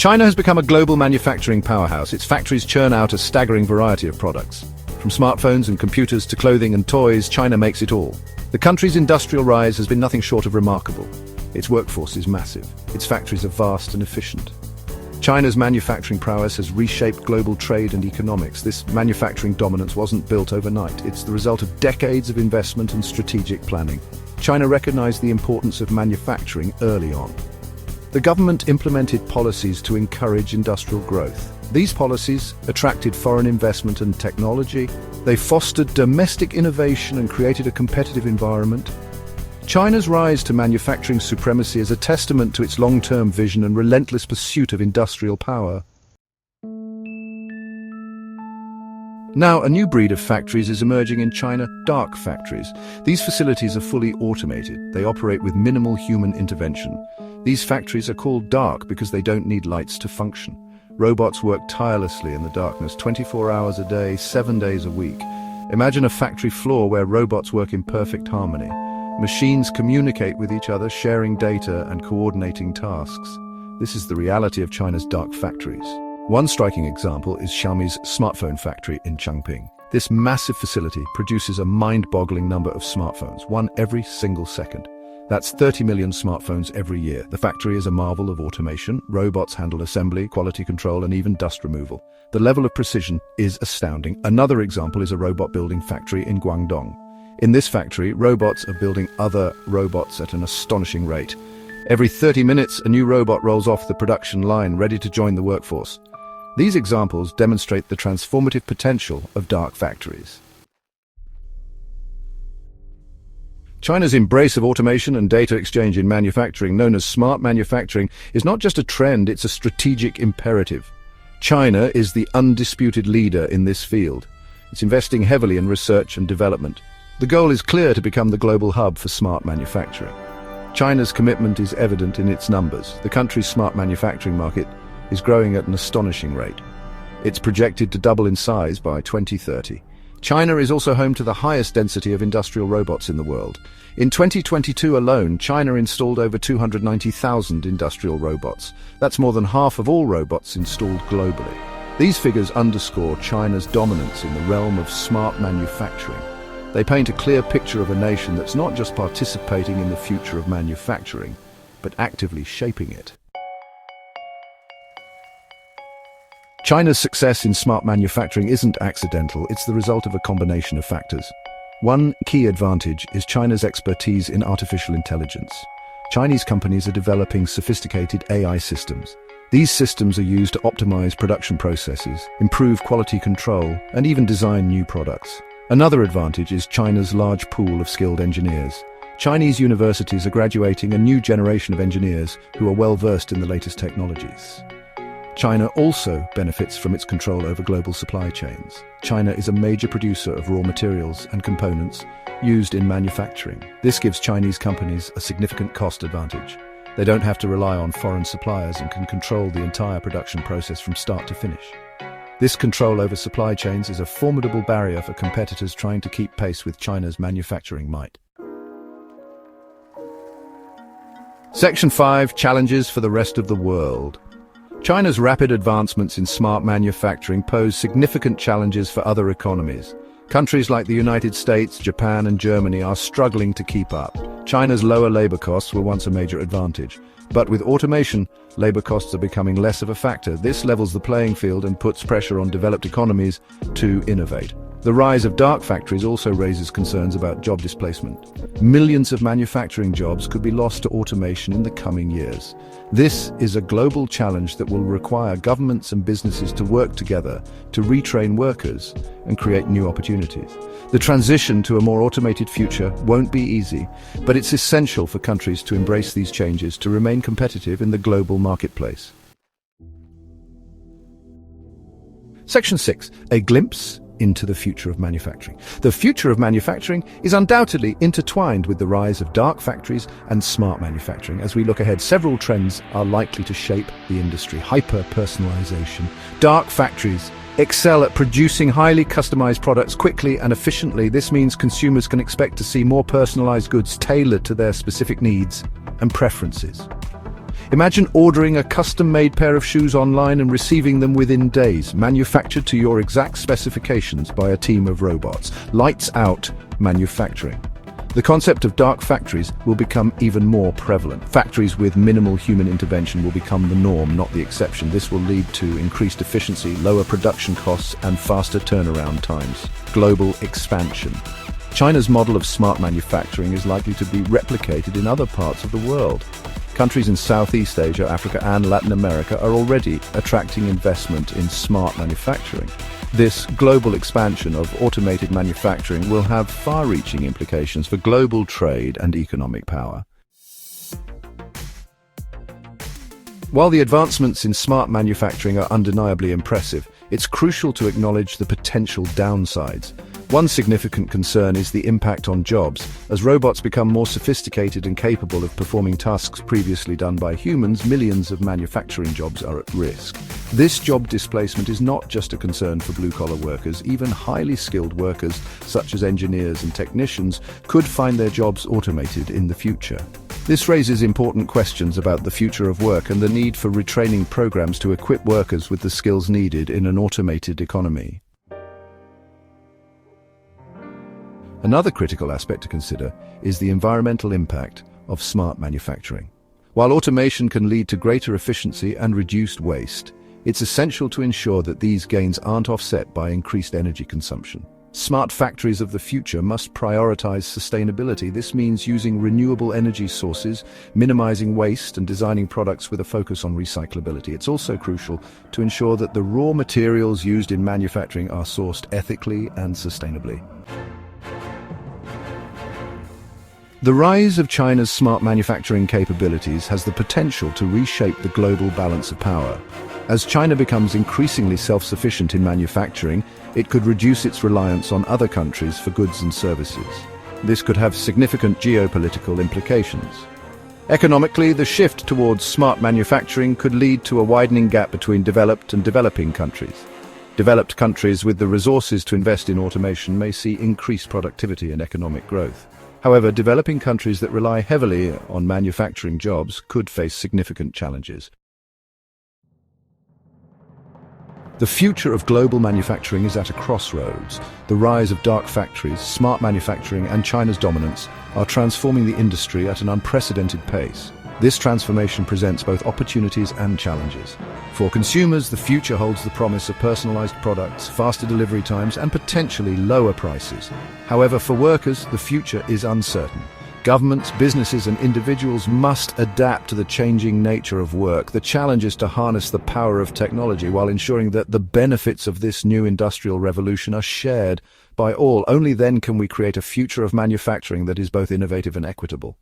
China has become a global manufacturing powerhouse. Its factories churn out a staggering variety of products. From smartphones and computers to clothing and toys, China makes it all. The country's industrial rise has been nothing short of remarkable. Its workforce is massive. Its factories are vast and efficient. China's manufacturing prowess has reshaped global trade and economics. This manufacturing dominance wasn't built overnight. It's the result of decades of investment and strategic planning. China recognized the importance of manufacturing early on. The government implemented policies to encourage industrial growth. These policies attracted foreign investment and technology. They fostered domestic innovation and created a competitive environment. China's rise to manufacturing supremacy is a testament to its long-term vision and relentless pursuit of industrial power. Now, a new breed of factories is emerging in China: dark factories. These facilities are fully automated. They operate with minimal human intervention. These factories are called dark because they don't need lights to function. Robots work tirelessly in the darkness, 24 hours a day, 7 days a week. Imagine a factory floor where robots work in perfect harmony. Machines communicate with each other, sharing data and coordinating tasks. This is the reality of China's dark factories. One striking example is Xiaomi's smartphone factory in Changping. This massive facility produces a mind-boggling number of smartphones, one every single second. That's 30 million smartphones every year. The factory is a marvel of automation. Robots handle assembly, quality control, and even dust removal. The level of precision is astounding. Another example is a robot building factory in Guangdong. In this factory, robots are building other robots at an astonishing rate. Every 30 minutes, a new robot rolls off the production line, ready to join the workforce. These examples demonstrate the transformative potential of dark factories. China's embrace of automation and data exchange in manufacturing, known as smart manufacturing, is not just a trend, it's a strategic imperative. China is the undisputed leader in this field. It's investing heavily in research and development. The goal is clear: to become the global hub for smart manufacturing. China's commitment is evident in its numbers. The country's smart manufacturing market is growing at an astonishing rate. It's projected to double in size by 2030. China is also home to the highest density of industrial robots in the world. In 2022 alone, China installed over 290,000 industrial robots. That's more than half of all robots installed globally. These figures underscore China's dominance in the realm of smart manufacturing. They paint a clear picture of a nation that's not just participating in the future of manufacturing, but actively shaping it. China's success in smart manufacturing isn't accidental, it's the result of a combination of factors. One key advantage is China's expertise in artificial intelligence. Chinese companies are developing sophisticated AI systems. These systems are used to optimize production processes, improve quality control, and even design new products. Another advantage is China's large pool of skilled engineers. Chinese universities are graduating a new generation of engineers who are well versed in the latest technologies. China also benefits from its control over global supply chains. China is a major producer of raw materials and components used in manufacturing. This gives Chinese companies a significant cost advantage. They don't have to rely on foreign suppliers and can control the entire production process from start to finish. This control over supply chains is a formidable barrier for competitors trying to keep pace with China's manufacturing might. Section 5: Challenges for the rest of the world. China's rapid advancements in smart manufacturing pose significant challenges for other economies. Countries like the United States, Japan, and Germany are struggling to keep up. China's lower labor costs were once a major advantage. But with automation, labor costs are becoming less of a factor. This levels the playing field and puts pressure on developed economies to innovate. The rise of dark factories also raises concerns about job displacement. Millions of manufacturing jobs could be lost to automation in the coming years. This is a global challenge that will require governments and businesses to work together to retrain workers and create new opportunities. The transition to a more automated future won't be easy, but it's essential for countries to embrace these changes to remain competitive in the global marketplace. Section 6: A glimpse into the future of manufacturing. The future of manufacturing is undoubtedly intertwined with the rise of dark factories and smart manufacturing. As we look ahead, several trends are likely to shape the industry. Hyper-personalization. Dark factories excel at producing highly customized products quickly and efficiently. This means consumers can expect to see more personalized goods tailored to their specific needs and preferences. Imagine ordering a custom-made pair of shoes online and receiving them within days, manufactured to your exact specifications by a team of robots. Lights out manufacturing. The concept of dark factories will become even more prevalent. Factories with minimal human intervention will become the norm, not the exception. This will lead to increased efficiency, lower production costs, and faster turnaround times. Global expansion. China's model of smart manufacturing is likely to be replicated in other parts of the world. Countries in Southeast Asia, Africa, and Latin America are already attracting investment in smart manufacturing. This global expansion of automated manufacturing will have far-reaching implications for global trade and economic power. While the advancements in smart manufacturing are undeniably impressive, it's crucial to acknowledge the potential downsides. One significant concern is the impact on jobs. As robots become more sophisticated and capable of performing tasks previously done by humans, millions of manufacturing jobs are at risk. This job displacement is not just a concern for blue-collar workers. Even highly skilled workers, such as engineers and technicians, could find their jobs automated in the future. This raises important questions about the future of work and the need for retraining programs to equip workers with the skills needed in an automated economy. Another critical aspect to consider is the environmental impact of smart manufacturing. While automation can lead to greater efficiency and reduced waste, it's essential to ensure that these gains aren't offset by increased energy consumption. Smart factories of the future must prioritize sustainability. This means using renewable energy sources, minimizing waste, and designing products with a focus on recyclability. It's also crucial to ensure that the raw materials used in manufacturing are sourced ethically and sustainably. The rise of China's smart manufacturing capabilities has the potential to reshape the global balance of power. As China becomes increasingly self-sufficient in manufacturing, it could reduce its reliance on other countries for goods and services. This could have significant geopolitical implications. Economically, the shift towards smart manufacturing could lead to a widening gap between developed and developing countries. Developed countries with the resources to invest in automation may see increased productivity and economic growth. However, developing countries that rely heavily on manufacturing jobs could face significant challenges. The future of global manufacturing is at a crossroads. The rise of dark factories, smart manufacturing, and China's dominance are transforming the industry at an unprecedented pace. This transformation presents both opportunities and challenges. For consumers, the future holds the promise of personalized products, faster delivery times, and potentially lower prices. However, for workers, the future is uncertain. Governments, businesses, and individuals must adapt to the changing nature of work. The challenge is to harness the power of technology while ensuring that the benefits of this new industrial revolution are shared by all. Only then can we create a future of manufacturing that is both innovative and equitable.